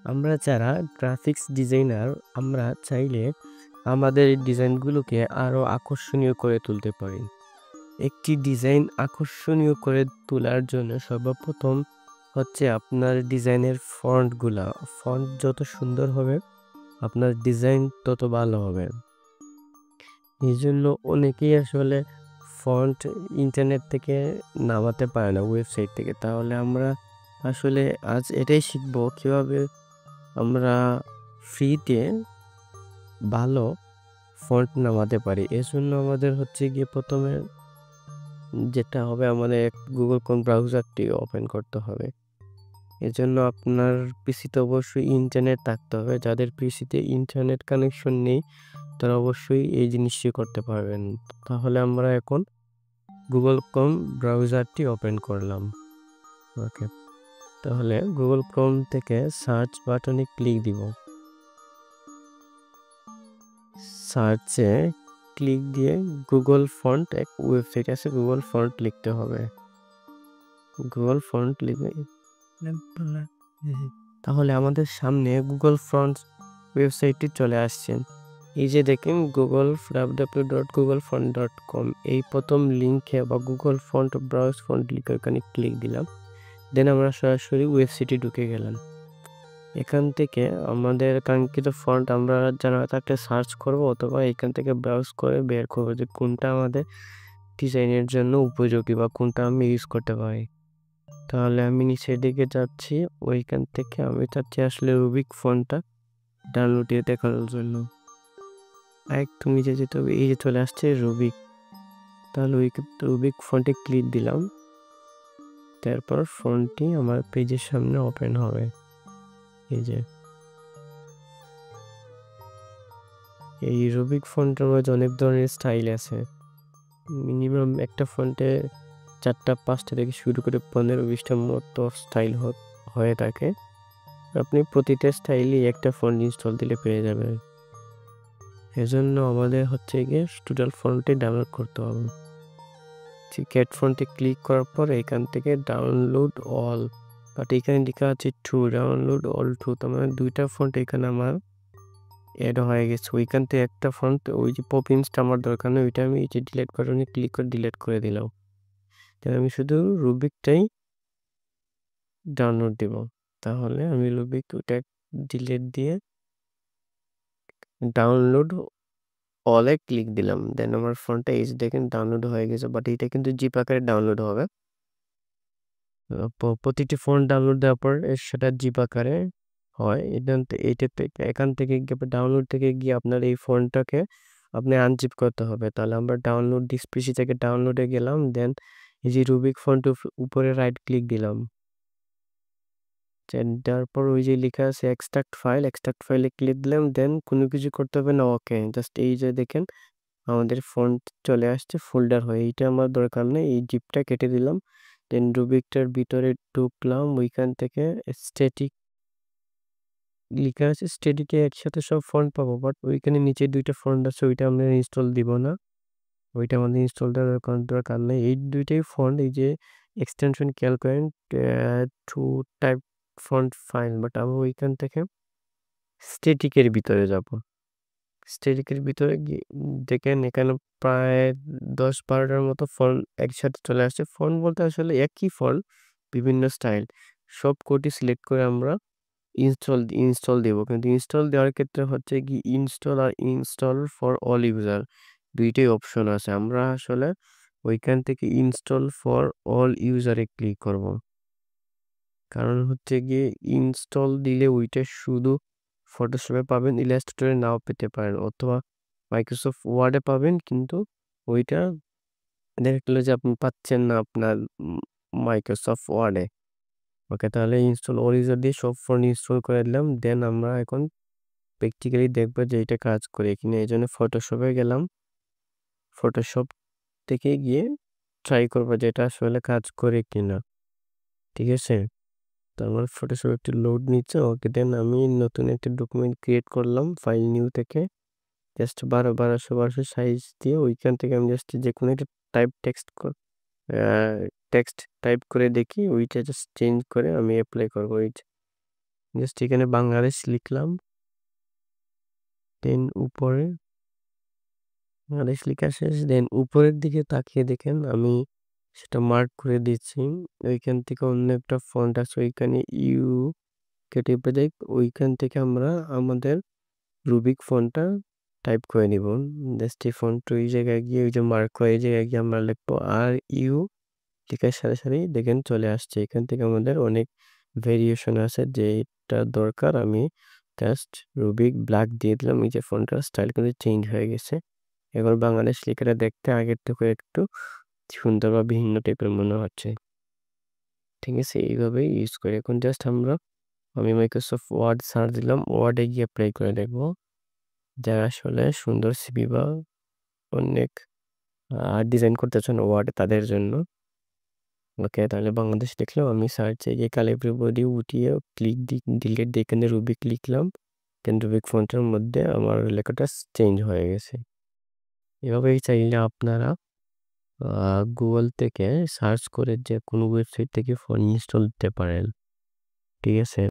আমরা যারা graphics designer আমরা চাইলে আমাদের ডিজাইনগুলোকে আরো আকর্ষণীয় করে তুলতে পারি। একটি ডিজাইন আকর্ষণীয় করে তোলার জন্য সর্বপ্রথম হচ্ছে আপনার ডিজাইনের ফন্টগুলা। ফন্ট যত সুন্দর হবে আপনার ডিজাইন তত ভালো হবে। এইজন্য অনেকেই আসলে ফন্ট ইন্টারনেট থেকে নামাতে পারে না, ওয়েবসাইট থেকে। তাহলে আমরা আসলে আজ এটাই শিখবো কিভাবে আমরা ফ্রিতে ভালো ফন্ট নামাতে পারি। এর জন্য আমাদের হচ্ছে গিয়ে প্রথমে যেটা হবে, আমাদের গুগল ক্রোম ব্রাউজারটি ওপেন করতে হবে। এজন্য আপনার পিসিতে অবশ্যই ইন্টারনেট থাকতে হবে। যাদের পিসিতে ইন্টারনেট কানেকশন নেই তারা অবশ্যই এই জিনিসটি করতে পারবেন। তাহলে আমরা এখন গুগল ক্রোম ব্রাউজারটি ওপেন করলাম। ওকে, তাহলে গুগল ক্রোম থেকে সার্চ বাটনে ক্লিক দিব। সার্চে ক্লিক দিয়ে গুগল ফন্ট এক ওয়েবসাইট আছে, গুগল ফন্ট লিখতে হবে। গুগল ফন্ট লিখে তাহলে আমাদের সামনে গুগল ফন্ট ওয়েবসাইটটি চলে আসছে। এই যে দেখেন গুগল www.googleFont.com, এই প্রথম লিঙ্কে বা গুগল ফন্ট ব্রাউজ ফন্ট লিখে ওখানে ক্লিক দিলাম। দেন আমরা সরাসরি ওয়েবসাইটে ঢুকে গেলাম। এখান থেকে আমাদের কাঙ্ক্ষিত ফন্ট আমরা জানা থাকলে সার্চ করব, অথবা এখান থেকে ব্রাউজ করে বের করবো যে কোনটা আমাদের ডিজাইনের জন্য উপযোগী বা কোনটা আমি ইউজ করতে পারি। তাহলে আমি নিচের দিকে যাচ্ছি, ওইখান থেকে আমি চাচ্ছি আসলে রুবিক ফন্টটা ডাউনলোড দিয়ে দেখানোর জন্য। একটু নিচে যেতে হবে, এই যে চলে আসছে রুবিক। তাহলে ওই রুবিক ফন্টে ক্লিক দিলাম, তারপর ফন্টটি আমার পেজের সামনে ওপেন হবে। এই যে এই রুবিক ফন্টের মধ্যে অনেক ধরনের স্টাইল আছে। মিনিমাম একটা ফন্টে 4টা-5টা থেকে শুরু করে 15-20টার মতো স্টাইল হয়ে থাকে। আপনি প্রতিটা স্টাইলই একটা ফন্ট ইনস্টল দিলে পেয়ে যাবেন। এজন্য আমাদের হচ্ছে গিয়ে টোটাল ফন্টে ডাউনলোড করতে হবে। ক্যাট ফন্টে ক্লিক করার পর এখান থেকে ডাউনলোড অল, বাট এখানে লেখা আছে টু, ডাউনলোড অল টু। তার মানে 2টা ফন্ট এখানে আমার অ্যাড হয়ে গেছে। ওইখান থেকে একটা ফন্ট, ওই যে পপিন্সটা আমার দরকার নেই, ওইটা আমি এই যে ডিলিট বাটনে ক্লিক করে ডিলিট করে দিলাম। তাহলে আমি শুধু রুবিকটাই ডাউনলোড দেব। তাহলে আমি রুবিক ওটা ডিলিট দিয়ে ডাউনলোড অলে ক্লিক দিলাম। দেন আমার ফোনটা এই যে দেখেন ডাউনলোড হয়ে গেছে, বাট এটা কিন্তু জিপ আকারে ডাউনলোড হবে। প্রতিটি ফোন ডাউনলোড দেওয়ার পর সেটা জিপ আকারে হয়। এখান থেকে ডাউনলোড থেকে গিয়ে আপনার এই ফোনটাকে আপনি আনজিপ করতে হবে। তাহলে আমরা ডাউনলোড দিস পিসি থেকে ডাউনলোডে গেলাম, দেন এই যে রুবিক ফন্ট উপরে রাইট ক্লিক দিলাম। তারপর ওই যে লেখা আছে এক্সট্রাক্ট ফাইলে ক্লিক দিলাম। দেন কোনো কিছু করতে হবে না, ওকে। জাস্ট এই যে দেখেন আমাদের ফন্ট চলে আসছে ফোল্ডার হয়ে। এইটা আমার দরকার নেই, এই জিপটা কেটে দিলাম। দেন রুবিকটার ভিতরে ঢুকলাম, ওইখান থেকে স্ট্যাটিক লেখা আছে, স্ট্যাটিকে একসাথে সব ফন্ট পাবো, বাট ওইখানে নিচে 2টা ফন্ট আছে, ওইটা আমরা ইনস্টল দিব না। ওইটা আমাদের ইনস্টল দেওয়ার দরকার নেই। এই 2টাই ফন্ট, এই যে এক্সটেনশন খেয়াল করেন, TrueType font file, but আমি ওইখান থেকে স্ট্যাটিকের ভিতরে যাব। স্ট্যাটিকের ভিতরে দেখেন এখানে প্রায় 10-12টার মতো ফন্ট একসাথে চলে আসছে। ফন্ট বলতে আসলে একই ফন্ট, বিভিন্ন স্টাইল। সব কোডটি সিলেক্ট করে আমরা ইনস্টল দেব। কিন্তু ইনস্টল দেওয়ার ক্ষেত্রে হচ্ছে কি ইনস্টল আর ইনস্টল ফর অল ইউজার 2টাই অপশন আছে। আমরা আসলে ওইখান থেকে ইনস্টল ফর অল ইউজারে ক্লিক করব। কারণ হচ্ছে গিয়ে ইনস্টল দিলে ওইটা শুধু ফটোশপে পাবেন, ইলাস্ট্রেটরে নাও পেতে পারেন, অথবা মাইক্রোসফট ওয়ার্ডে পাবেন, কিন্তু ওইটা দেখা গেলো যে আপনি পাচ্ছেন না আপনার মাইক্রোসফট ওয়ার্ডে। ওকে, তাহলে ইনস্টল অল ইউজার দিয়ে সব ফন্ট ইনস্টল করে দিলাম। দেন আমরা এখন প্র্যাকটিক্যালি দেখবো যে এটা কাজ করে কিনা। এই জন্য ফটোশপে গেলাম, ফটোশপ থেকে গিয়ে ট্রাই করবো যে এটা আসলে কাজ করে কিনা। ঠিক আছে, তো আমার ফটোশপ একটু লোড নিচ্ছে। ওকে, দেন আমি নতুন একটা ডকুমেন্ট ক্রিয়েট করলাম ফাইল নিউ থেকে। জাস্ট 1200 সাইজ দিয়ে ওইখান থেকে আমি জাস্ট যে কোনো একটা টেক্সট টাইপ করে দেখি, ওইটা জাস্ট চেঞ্জ করে আমি অ্যাপ্লাই করবো। জাস্ট এখানে বাংলাদেশ লিখলাম, দেন উপরে বাংলাদেশ লেখা শেষ, দেন উপরের দিকে তাকিয়ে দেখেন আমি সেটা মার্ক করে দিচ্ছি। ওইখান থেকে অন্য একটা ফন্ট আছে, ওইখানে ইউ কেটে যাই, ওইখান থেকে আমরা আমাদের রুবিক ফন্টটা টাইপ করে নিব। জাস্ট এই ফন্ট ওই জায়গায় গিয়ে ওই যে মার্ক করে এই জায়গায় গিয়ে আমরা লিখবো আর ইউ, লেখার সাথে সাথেই দেখেন চলে আসছে। এখান থেকে আমাদের অনেক ভেরিয়েশন আছে, যেটা দরকার আমি জাস্ট রুবিক ব্ল্যাক দিয়ে দিলাম, এই যে ফন্টটার স্টাইল কিন্তু চেঞ্জ হয়ে গেছে। এবার বাংলাদেশ লেখাটা দেখতে আগের থেকে একটু সুন্দর বা ভিন্ন টাইপের মনে হচ্ছে। ঠিক আছে, এইভাবেই ইউজ করি। এখন জাস্ট আমি মাইক্রোসফট ওয়ার্ড সার্চ দিলাম, ওয়ার্ডে গিয়ে অ্যাপ্লাই করে দেখবো, যারা আসলে সুন্দর সিভি বা অনেক ডিজাইন করতে চান ওয়ার্ডে তাদের জন্য। ওকে, তাহলে বাংলাদেশ লিখলাম, আমি সার্চে গিয়ে কালেক্টর উঠিয়ে ডিলিট দিয়ে এখানে রুবিক লিখলাম, দেন রুবিক ফন্টের মধ্যে আমার লেখাটা চেঞ্জ হয়ে গেছে। এভাবেই চাইলে আপনারা গুগল থেকে সার্চ করে যে কোনো ওয়েবসাইট থেকে ফোন ইনস্টল দিতে পারেন। ঠিক আছে।